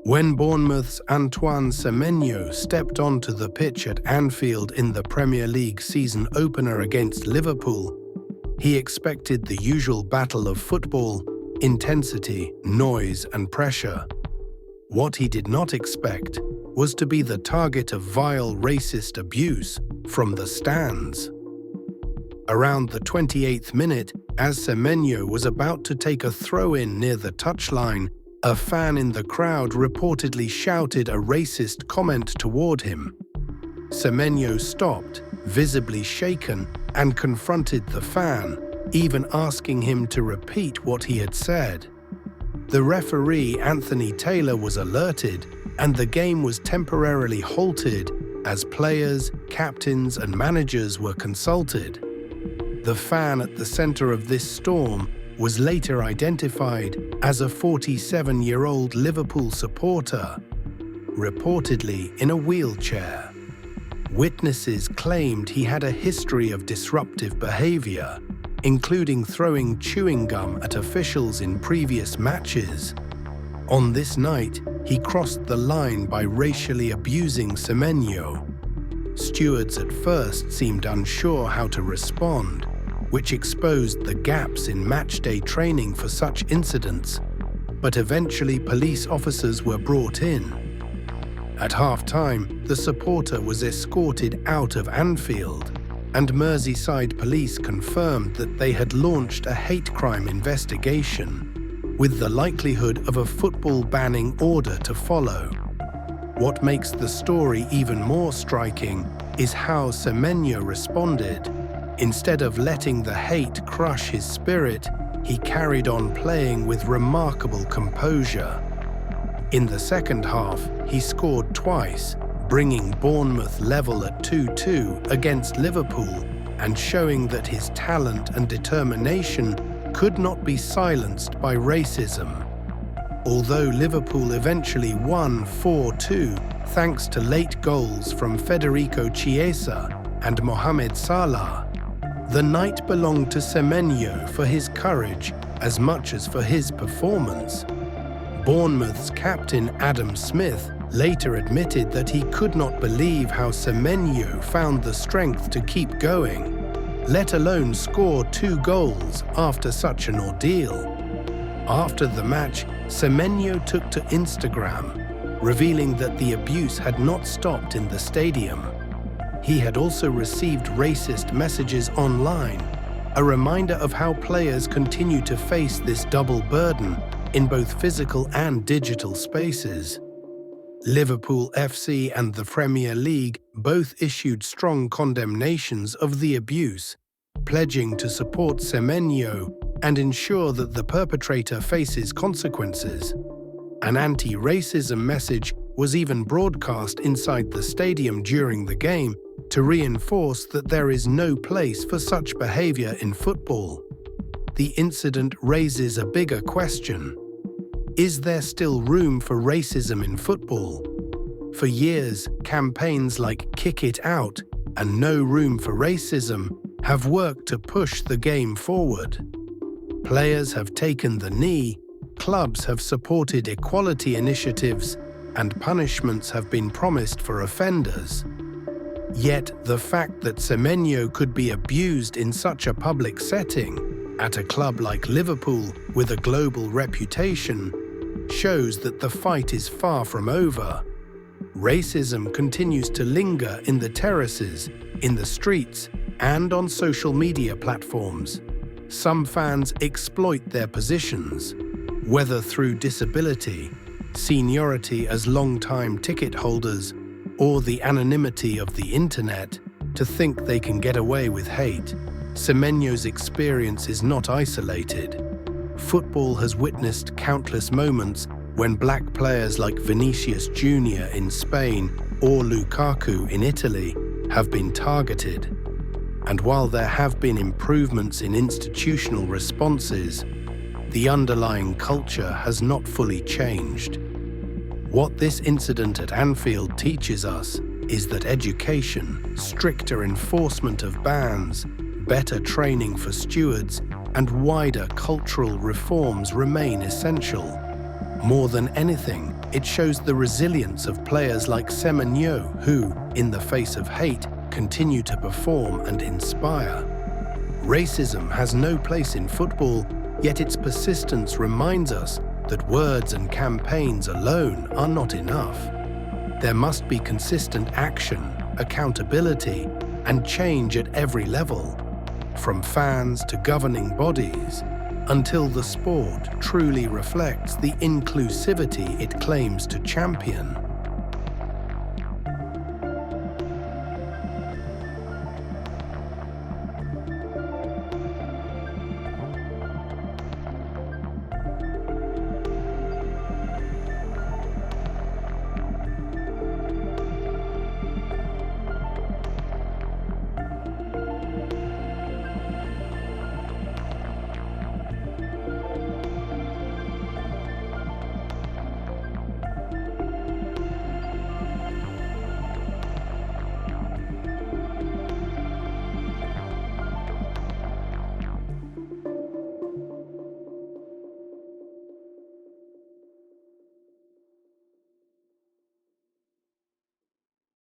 When Bournemouth's Antoine Semenyo stepped onto the pitch at Anfield in the Premier League season opener against Liverpool, he expected the usual battle of football: intensity, noise, and pressure. What he did not expect was to be the target of vile racist abuse from the stands. Around the 28th minute, as Semenyo was about to take a throw-in near the touchline, a fan in the crowd reportedly shouted a racist comment toward him. Semenyo stopped, visibly shaken, and confronted the fan, even asking him to repeat what he had said. The referee, Anthony Taylor, was alerted, and the game was temporarily halted as players, captains, and managers were consulted. The fan at the center of this storm was later identified as a 47-year-old Liverpool supporter, reportedly in a wheelchair. Witnesses claimed he had a history of disruptive behavior, including throwing chewing gum at officials in previous matches. On this night, he crossed the line by racially abusing Semenyo. Stewards at first seemed unsure how to respond, which exposed the gaps in matchday training for such incidents, but eventually police officers were brought in. At half-time, the supporter was escorted out of Anfield, and Merseyside police confirmed that they had launched a hate crime investigation, with the likelihood of a football banning order to follow. What makes the story even more striking is how Semenyo responded. Instead of letting the hate crush his spirit, he carried on playing with remarkable composure. In the second half, he scored twice, bringing Bournemouth level at 2-2 against Liverpool and showing that his talent and determination could not be silenced by racism. Although Liverpool eventually won 4-2 thanks to late goals from Federico Chiesa and Mohamed Salah, the night belonged to Semenyo for his courage as much as for his performance. Bournemouth's captain Adam Smith later admitted that he could not believe how Semenyo found the strength to keep going, let alone score 2 goals after such an ordeal. After the match, Semenyo took to Instagram, revealing that the abuse had not stopped in the stadium. He had also received racist messages online, a reminder of how players continue to face this double burden in both physical and digital spaces. Liverpool FC and the Premier League both issued strong condemnations of the abuse, pledging to support Semenyo and ensure that the perpetrator faces consequences. An anti-racism message was even broadcast inside the stadium during the game to reinforce that there is no place for such behavior in football. The incident raises a bigger question. Is there still room for racism in football? For years, campaigns like Kick It Out and No Room for Racism have worked to push the game forward. Players have taken the knee, clubs have supported equality initiatives, and punishments have been promised for offenders. Yet the fact that Semenyo could be abused in such a public setting, at a club like Liverpool with a global reputation, shows that the fight is far from over. Racism continues to linger in the terraces, in the streets, and on social media platforms. Some fans exploit their positions, whether through disability, seniority as long-time ticket holders, or the anonymity of the internet, to think they can get away with hate. Semenyo's experience is not isolated. Football has witnessed countless moments when black players like Vinicius Jr. in Spain or Lukaku in Italy have been targeted. And while there have been improvements in institutional responses, the underlying culture has not fully changed. What this incident at Anfield teaches us is that education, stricter enforcement of bans, better training for stewards, and wider cultural reforms remain essential. More than anything, it shows the resilience of players like Semenyo who, in the face of hate, continue to perform and inspire. Racism has no place in football, yet its persistence reminds us that words and campaigns alone are not enough. There must be consistent action, accountability, and change at every level, from fans to governing bodies, until the sport truly reflects the inclusivity it claims to champion.